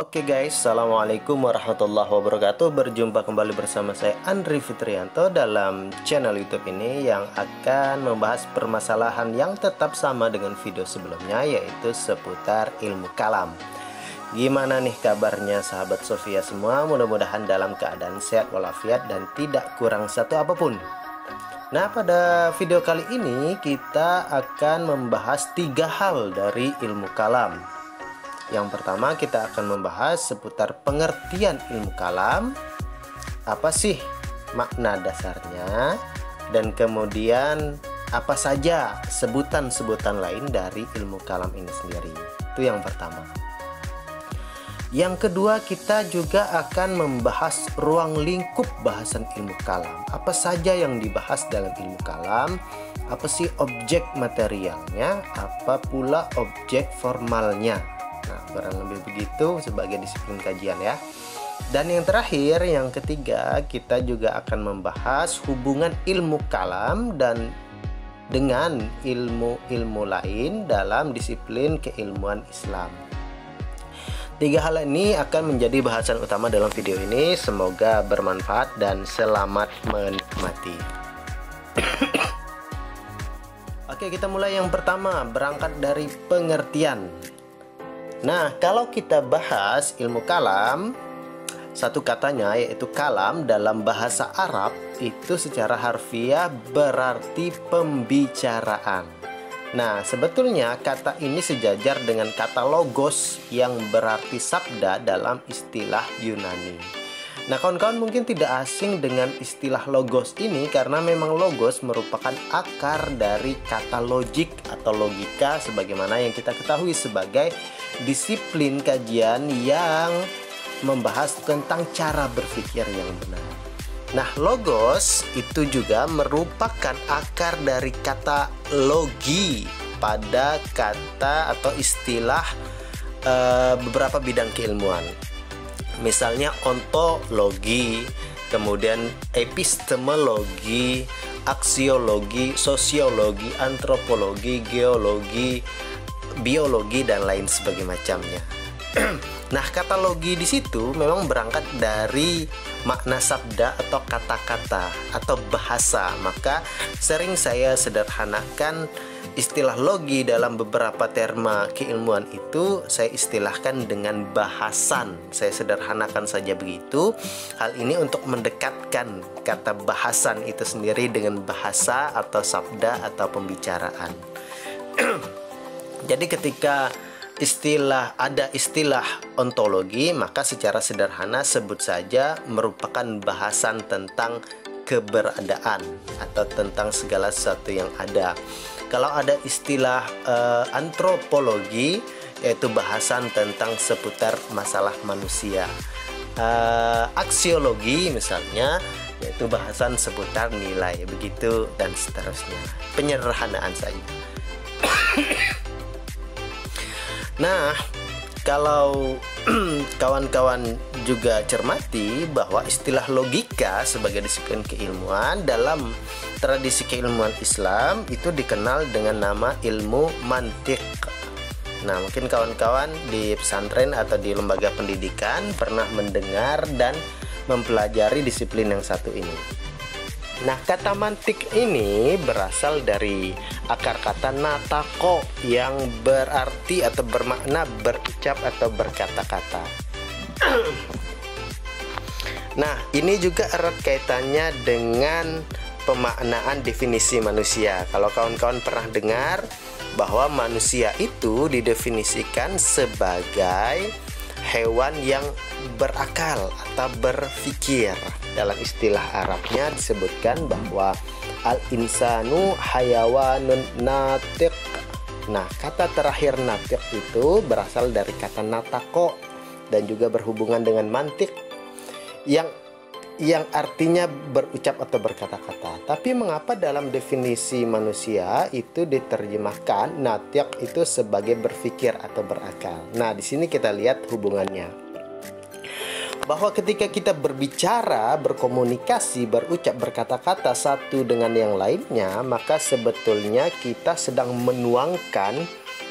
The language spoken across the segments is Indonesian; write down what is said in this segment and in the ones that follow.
Oke guys, Assalamualaikum warahmatullahi wabarakatuh. Berjumpa kembali bersama saya Andri Fitrianto dalam channel YouTube ini yang akan membahas permasalahan yang tetap sama dengan video sebelumnya, yaitu seputar ilmu kalam. Gimana nih kabarnya sahabat Sofia semua? Mudah-mudahan dalam keadaan sehat walafiat dan tidak kurang satu apapun. Nah, pada video kali ini kita akan membahas 3 hal dari ilmu kalam. Yang pertama, kita akan membahas seputar pengertian ilmu kalam, apa sih makna dasarnya, dan kemudian apa saja sebutan-sebutan lain dari ilmu kalam ini sendiri. Itu yang pertama. Yang kedua, kita juga akan membahas ruang lingkup bahasan ilmu kalam. Apa saja yang dibahas dalam ilmu kalam, apa sih objek materialnya, apa pula objek formalnya. Nah, kurang lebih begitu sebagai disiplin kajian ya. Dan yang terakhir, yang ketiga, kita juga akan membahas hubungan ilmu kalam dan dengan ilmu-ilmu lain dalam disiplin keilmuan Islam. 3 hal ini akan menjadi bahasan utama dalam video ini. Semoga bermanfaat dan selamat menikmati. Oke, kita mulai yang pertama, berangkat dari pengertian. Nah, kalau kita bahas ilmu kalam, satu katanya yaitu kalam dalam bahasa Arab itu secara harfiah berarti pembicaraan. Nah, sebetulnya kata ini sejajar dengan kata logos yang berarti sabda dalam istilah Yunani. Nah, kawan-kawan mungkin tidak asing dengan istilah logos ini karena memang logos merupakan akar dari kata logik atau logika sebagaimana yang kita ketahui sebagai disiplin kajian yang membahas tentang cara berpikir yang benar. Nah, logos itu juga merupakan akar dari kata logi pada kata atau istilah beberapa bidang keilmuan. Misalnya ontologi, kemudian epistemologi, aksiologi, sosiologi, antropologi, geologi, biologi, dan lain sebagainya macamnya. Nah, kata logi di situ memang berangkat dari makna sabda atau kata-kata atau bahasa. Maka sering saya sederhanakan istilah logi dalam beberapa terma keilmuan itu saya istilahkan dengan bahasan. Saya sederhanakan saja begitu. Hal ini untuk mendekatkan kata bahasan itu sendiri dengan bahasa atau sabda atau pembicaraan. Jadi ketika ada istilah ontologi, maka secara sederhana sebut saja merupakan bahasan tentang keberadaan atau tentang segala sesuatu yang ada. Kalau ada istilah antropologi, yaitu bahasan tentang seputar masalah manusia. Aksiologi misalnya, yaitu bahasan seputar nilai, begitu dan seterusnya. Penyederhanaan saja. Nah, kalau kawan-kawan juga cermati bahwa istilah logika sebagai disiplin keilmuan dalam tradisi keilmuan Islam itu dikenal dengan nama ilmu mantiq. Nah, mungkin kawan-kawan di pesantren atau di lembaga pendidikan pernah mendengar dan mempelajari disiplin yang satu ini. Nah, kata mantik ini berasal dari akar kata natako yang berarti atau bermakna berucap atau berkata-kata. Nah, ini juga erat kaitannya dengan pemaknaan definisi manusia. Kalau kawan-kawan pernah dengar bahwa manusia itu didefinisikan sebagai hewan yang berakal atau berpikir. Dalam istilah Arabnya disebutkan bahwa al-insanu hayawanun natiq. Nah, kata terakhir natiq itu berasal dari kata natako dan juga berhubungan dengan mantik yang artinya berucap atau berkata-kata. Tapi mengapa dalam definisi manusia itu diterjemahkan natiq itu sebagai berpikir atau berakal? Nah, di sini kita lihat hubungannya. Bahwa ketika kita berbicara, berkomunikasi, berucap, berkata-kata satu dengan yang lainnya, maka sebetulnya kita sedang menuangkan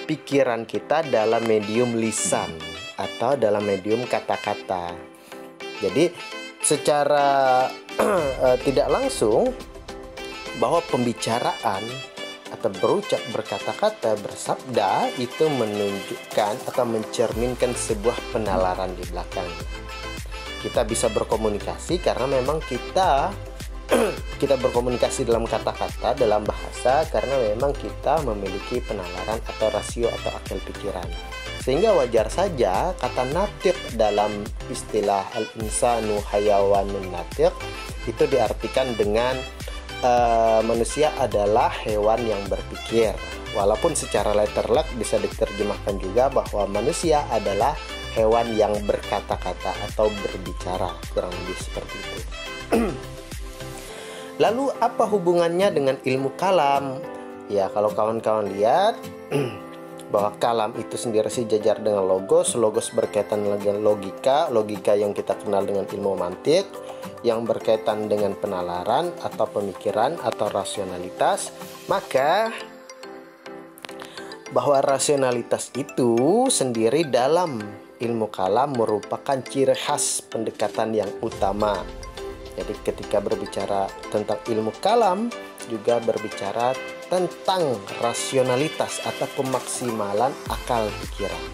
pikiran kita dalam medium lisan atau dalam medium kata-kata. Jadi secara tidak langsung bahwa pembicaraan atau berucap, berkata-kata, bersabda itu menunjukkan atau mencerminkan sebuah penalaran di belakangnya. Kita bisa berkomunikasi karena memang kita berkomunikasi dalam kata-kata, dalam bahasa, karena memang kita memiliki penalaran atau rasio atau akal pikiran. Sehingga wajar saja kata natiq dalam istilah al-insanu hayawanun natiq itu diartikan dengan manusia adalah hewan yang berpikir. Walaupun secara letterlek bisa diterjemahkan juga bahwa manusia adalah hewan yang berkata-kata atau berbicara, kurang lebih seperti itu. Lalu apa hubungannya dengan ilmu kalam? Ya, kalau kawan-kawan lihat bahwa kalam itu sendiri sejajar dengan logos berkaitan dengan logika yang kita kenal dengan ilmu mantik, yang berkaitan dengan penalaran atau pemikiran atau rasionalitas. Maka bahwa rasionalitas itu sendiri dalam ilmu kalam merupakan ciri khas pendekatan yang utama. Jadi ketika berbicara tentang ilmu kalam juga berbicara tentang rasionalitas atau pemaksimalan akal pikiran.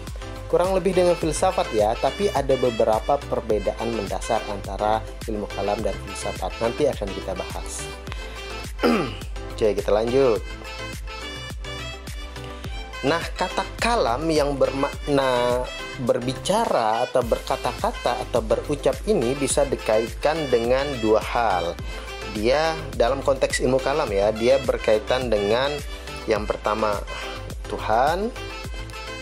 Kurang lebih dengan filsafat ya, tapi ada beberapa perbedaan mendasar antara ilmu kalam dan filsafat. Nanti akan kita bahas. Oke, kita lanjut. Nah, kata kalam yang bermakna berbicara atau berkata-kata atau berucap ini bisa dikaitkan dengan dua hal. Dia dalam konteks ilmu kalam ya, dia berkaitan dengan yang pertama Tuhan,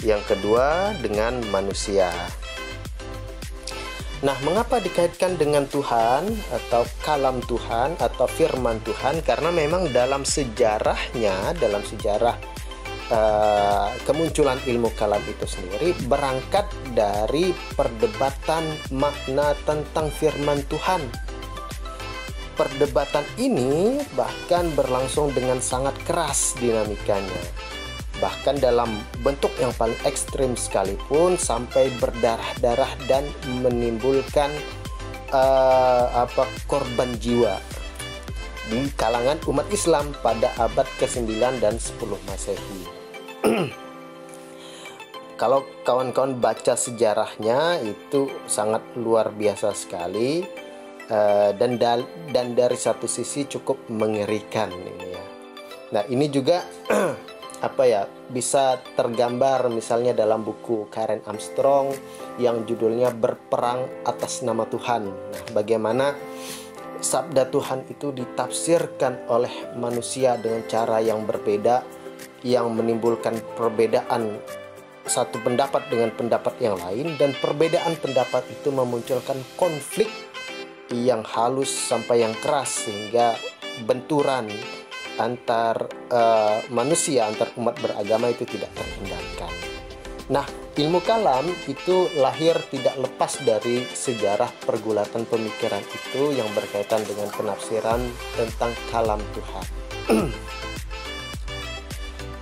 yang kedua dengan manusia. Nah, mengapa dikaitkan dengan Tuhan atau kalam Tuhan atau firman Tuhan? Karena memang dalam sejarahnya, dalam sejarah kemunculan ilmu kalam itu sendiri berangkat dari perdebatan makna tentang firman Tuhan. Perdebatan ini bahkan berlangsung dengan sangat keras dinamikanya. Bahkan dalam bentuk yang paling ekstrim sekalipun sampai berdarah-darah dan menimbulkan korban jiwa di kalangan umat Islam pada abad ke-9 dan 10 Masehi. Kalau kawan-kawan baca sejarahnya itu sangat luar biasa sekali, dan dari satu sisi cukup mengerikan ini ya. Nah, ini juga bisa tergambar misalnya dalam buku Karen Armstrong yang judulnya Berperang Atas Nama Tuhan. Nah, bagaimana sabda Tuhan itu ditafsirkan oleh manusia dengan cara yang berbeda, yang menimbulkan perbedaan satu pendapat dengan pendapat yang lain, dan perbedaan pendapat itu memunculkan konflik yang halus sampai yang keras sehingga benturan antar manusia, antar umat beragama itu tidak terhindarkan. Nah, ilmu kalam itu lahir tidak lepas dari sejarah pergulatan pemikiran itu yang berkaitan dengan penafsiran tentang kalam Tuhan.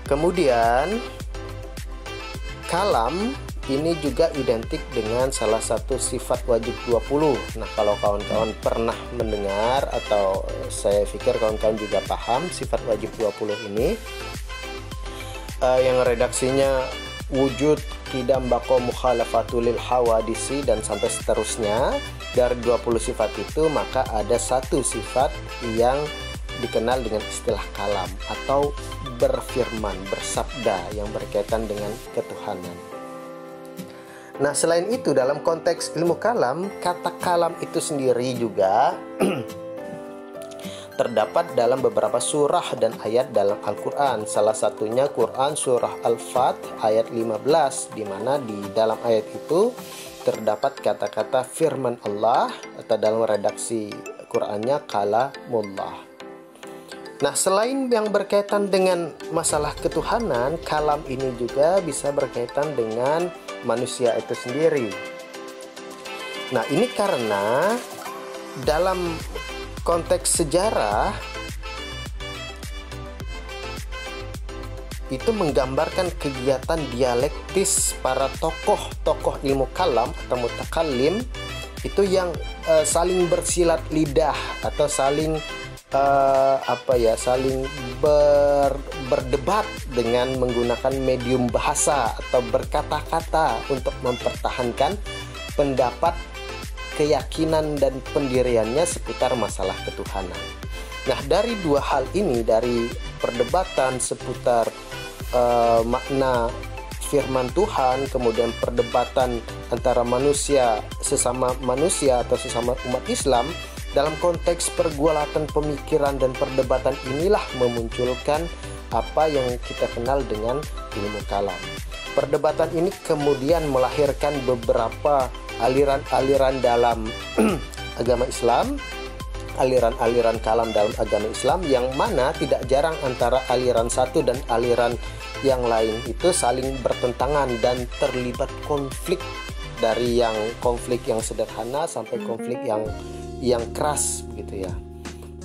Kemudian kalam ini juga identik dengan salah satu sifat wajib 20. Nah, kalau kawan-kawan pernah mendengar atau saya pikir kawan-kawan juga paham sifat wajib 20 ini, yang redaksinya wujud, qidam, baqo, mukhalafatul hawadisi dan sampai seterusnya. Dari 20 sifat itu maka ada satu sifat yang dikenal dengan istilah kalam atau berfirman, bersabda yang berkaitan dengan ketuhanan. Nah, selain itu dalam konteks ilmu kalam, kata kalam itu sendiri juga terdapat dalam beberapa surah dan ayat dalam Al-Quran. Salah satunya Quran surah Al-Fat ayat 15, di mana di dalam ayat itu terdapat kata-kata firman Allah atau dalam redaksi Qurannya kalamullah. Nah, selain yang berkaitan dengan masalah ketuhanan, kalam ini juga bisa berkaitan dengan manusia itu sendiri. Nah, ini karena dalam konteks sejarah itu menggambarkan kegiatan dialektis para tokoh-tokoh ilmu kalam atau mutakallim itu yang saling bersilat lidah atau saling saling berdebat dengan menggunakan medium bahasa atau berkata-kata untuk mempertahankan pendapat, keyakinan dan pendiriannya seputar masalah ketuhanan. Nah, dari dua hal ini, dari perdebatan seputar makna firman Tuhan, kemudian perdebatan antara manusia sesama manusia atau sesama umat Islam, dalam konteks pergulatan pemikiran dan perdebatan inilah memunculkan apa yang kita kenal dengan ilmu kalam. Perdebatan ini kemudian melahirkan beberapa aliran-aliran dalam agama Islam, aliran-aliran kalam dalam agama Islam, yang mana tidak jarang antara aliran satu dan aliran yang lain itu saling bertentangan dan terlibat konflik, dari yang konflik yang sederhana sampai konflik yang keras begitu ya.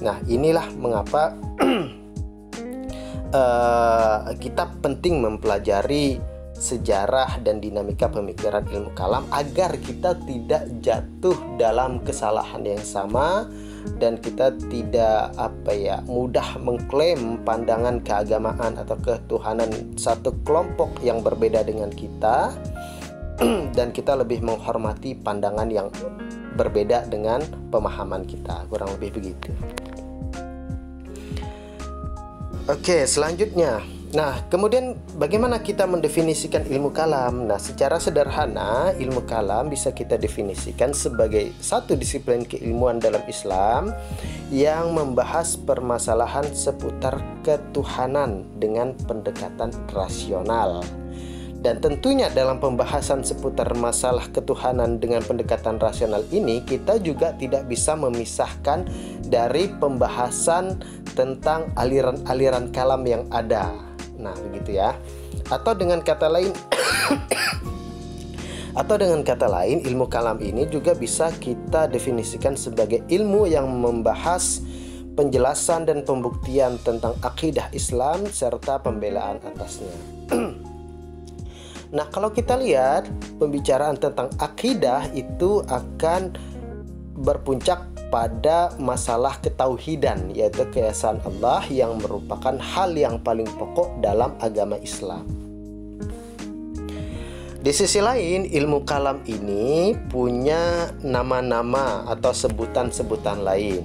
Nah, inilah mengapa kita penting mempelajari sejarah dan dinamika pemikiran ilmu kalam agar kita tidak jatuh dalam kesalahan yang sama dan kita tidak mudah mengklaim pandangan keagamaan atau ketuhanan satu kelompok yang berbeda dengan kita dan kita lebih menghormati pandangan yang berbeda dengan pemahaman kita, kurang lebih begitu. Oke, selanjutnya. Nah, kemudian bagaimana kita mendefinisikan ilmu kalam? Nah, secara sederhana, ilmu kalam bisa kita definisikan sebagai satu disiplin keilmuan dalam Islam yang membahas permasalahan seputar ketuhanan dengan pendekatan rasional. Dan tentunya dalam pembahasan seputar masalah ketuhanan dengan pendekatan rasional ini, kita juga tidak bisa memisahkan dari pembahasan tentang aliran-aliran kalam yang ada. Nah, begitu ya. Atau dengan kata lain, ilmu kalam ini juga bisa kita definisikan sebagai ilmu yang membahas penjelasan dan pembuktian tentang akidah Islam serta pembelaan atasnya. Nah, kalau kita lihat pembicaraan tentang akidah itu akan berpuncak pada masalah ketauhidan, yaitu keesaan Allah yang merupakan hal yang paling pokok dalam agama Islam. Di sisi lain, ilmu kalam ini punya nama-nama atau sebutan-sebutan lain.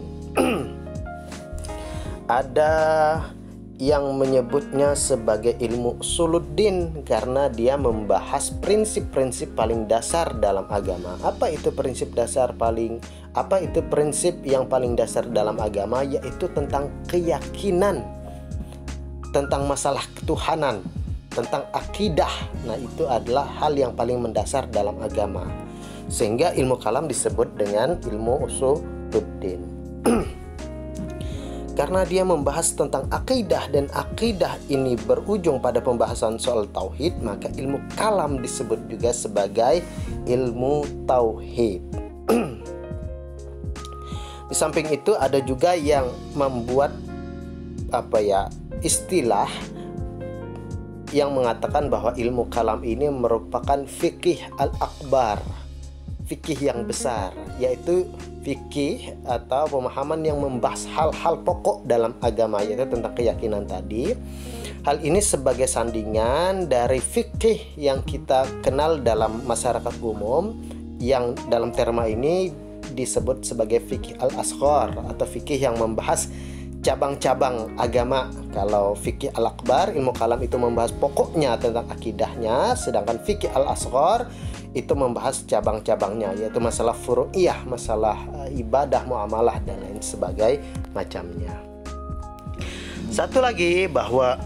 Ada yang menyebutnya sebagai ilmu usuluddin karena dia membahas prinsip-prinsip paling dasar dalam agama. Apa itu prinsip yang paling dasar dalam agama? Yaitu tentang keyakinan, tentang masalah ketuhanan, tentang akidah. Nah, itu adalah hal yang paling mendasar dalam agama. Sehingga ilmu kalam disebut dengan ilmu usuluddin. Karena dia membahas tentang akidah dan akidah ini berujung pada pembahasan soal tauhid, maka ilmu kalam disebut juga sebagai ilmu tauhid. Di samping itu ada juga yang membuat istilah yang mengatakan bahwa ilmu kalam ini merupakan fikih al-akbar, fikih yang besar, yaitu fikih atau pemahaman yang membahas hal-hal pokok dalam agama, yaitu tentang keyakinan tadi. Hal ini sebagai sandingan dari fikih yang kita kenal dalam masyarakat umum, yang dalam terma ini disebut sebagai fikih al-asghar atau fikih yang membahas cabang-cabang agama. Kalau fikih al-akbar, ilmu kalam itu membahas pokoknya tentang akidahnya, sedangkan fikih al-asghar itu membahas cabang-cabangnya, yaitu masalah furu'iyah, masalah ibadah, muamalah dan lain sebagai macamnya. Satu lagi, bahwa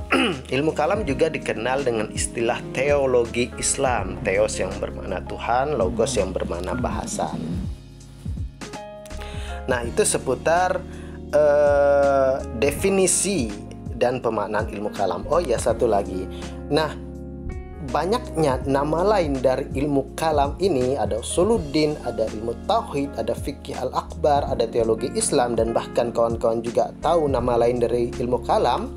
ilmu kalam juga dikenal dengan istilah teologi Islam. Theos yang bermakna Tuhan, logos yang bermakna bahasan. Nah, itu seputar definisi dan pemaknaan ilmu kalam. Oh ya, satu lagi. Nah, banyaknya nama lain dari ilmu kalam ini, ada usuluddin, ada ilmu tauhid, ada fikih al-akbar, ada teologi Islam, dan bahkan kawan-kawan juga tahu nama lain dari ilmu kalam.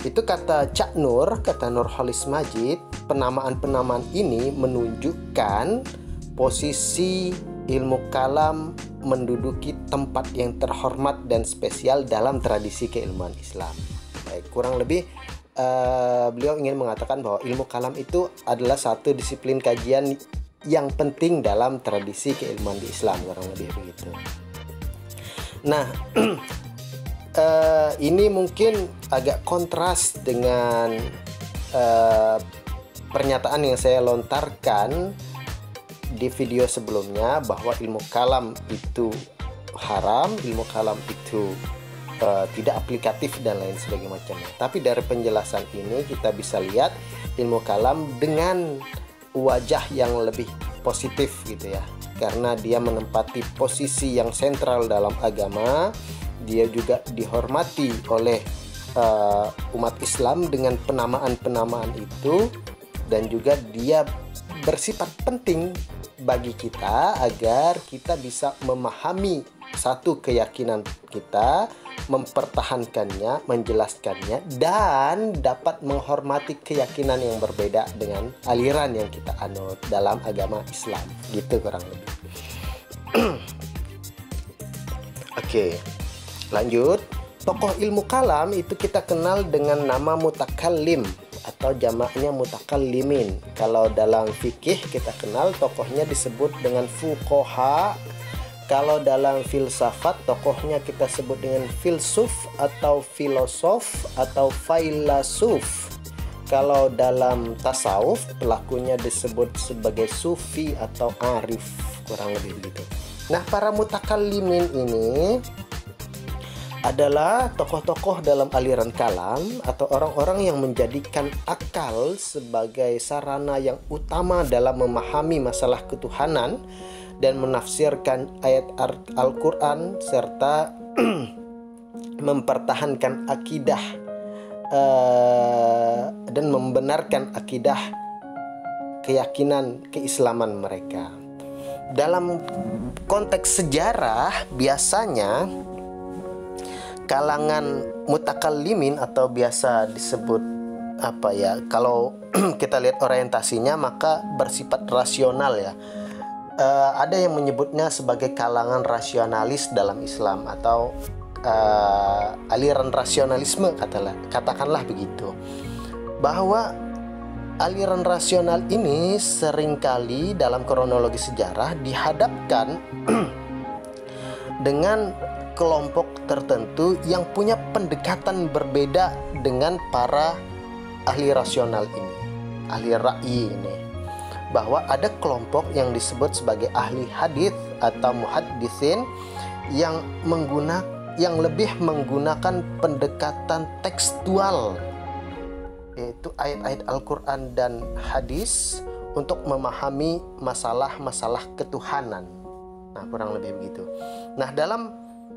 Itu kata Cak Nur, kata Nurholis Majid, penamaan-penamaan ini menunjukkan posisi ilmu kalam menduduki tempat yang terhormat dan spesial dalam tradisi keilmuan Islam. Baik, kurang lebih beliau ingin mengatakan bahwa ilmu kalam itu adalah satu disiplin kajian yang penting dalam tradisi keilmuan di Islam, kurang lebih begitu. Nah, ini mungkin agak kontras dengan pernyataan yang saya lontarkan di video sebelumnya bahwa ilmu kalam itu haram, ilmu kalam itu tidak aplikatif dan lain sebagainya macamnya. Tapi dari penjelasan ini kita bisa lihat ilmu kalam dengan wajah yang lebih positif gitu ya, karena dia menempati posisi yang sentral dalam agama. Dia juga dihormati oleh umat Islam dengan penamaan-penamaan itu, dan juga dia bersifat penting bagi kita agar kita bisa memahami satu keyakinan kita, mempertahankannya, menjelaskannya, dan dapat menghormati keyakinan yang berbeda dengan aliran yang kita anut dalam agama Islam. Gitu kurang lebih. Oke. Lanjut, tokoh ilmu kalam itu kita kenal dengan nama mutakallim atau jamaknya mutakallimin. Kalau dalam fikih kita kenal tokohnya disebut dengan fuqaha. Kalau dalam filsafat tokohnya kita sebut dengan filsuf atau filosof atau failasuf. Kalau dalam tasawuf pelakunya disebut sebagai sufi atau arif, kurang lebih begitu. Nah, para mutakallimin ini adalah tokoh-tokoh dalam aliran kalam atau orang-orang yang menjadikan akal sebagai sarana yang utama dalam memahami masalah ketuhanan dan menafsirkan ayat Al-Quran serta mempertahankan akidah dan membenarkan akidah keyakinan keislaman mereka. Dalam konteks sejarah biasanya kalangan mutakallimin atau biasa disebut apa ya, kalau kita lihat orientasinya maka bersifat rasional ya. Ada yang menyebutnya sebagai kalangan rasionalis dalam Islam atau aliran rasionalisme, katakanlah begitu. Bahwa aliran rasional ini seringkali dalam kronologi sejarah dihadapkan dengan kelompok tertentu yang punya pendekatan berbeda dengan para ahli rasional ini, ahli ra'yi ini. Bahwa ada kelompok yang disebut sebagai ahli hadits atau muhaddisin yang lebih menggunakan pendekatan tekstual, yaitu ayat-ayat Al-Quran dan hadis untuk memahami masalah-masalah ketuhanan. Nah, kurang lebih begitu. Nah, dalam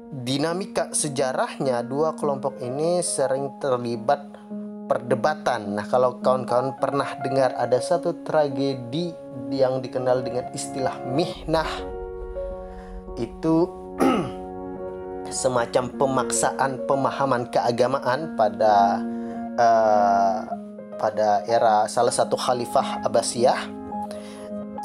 dinamika sejarahnya dua kelompok ini sering terlibat perdebatan. Nah, kalau kawan-kawan pernah dengar ada satu tragedi yang dikenal dengan istilah mihnah, itu semacam pemaksaan pemahaman keagamaan pada era salah satu khalifah Abbasiyah,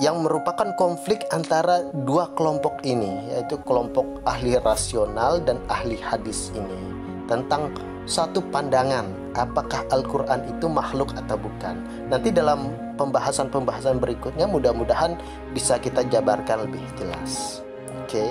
yang merupakan konflik antara dua kelompok ini, yaitu kelompok ahli rasional dan ahli hadis ini, tentang satu pandangan apakah Al-Quran itu makhluk atau bukan. Nanti dalam pembahasan-pembahasan berikutnya mudah-mudahan bisa kita jabarkan lebih jelas. Oke.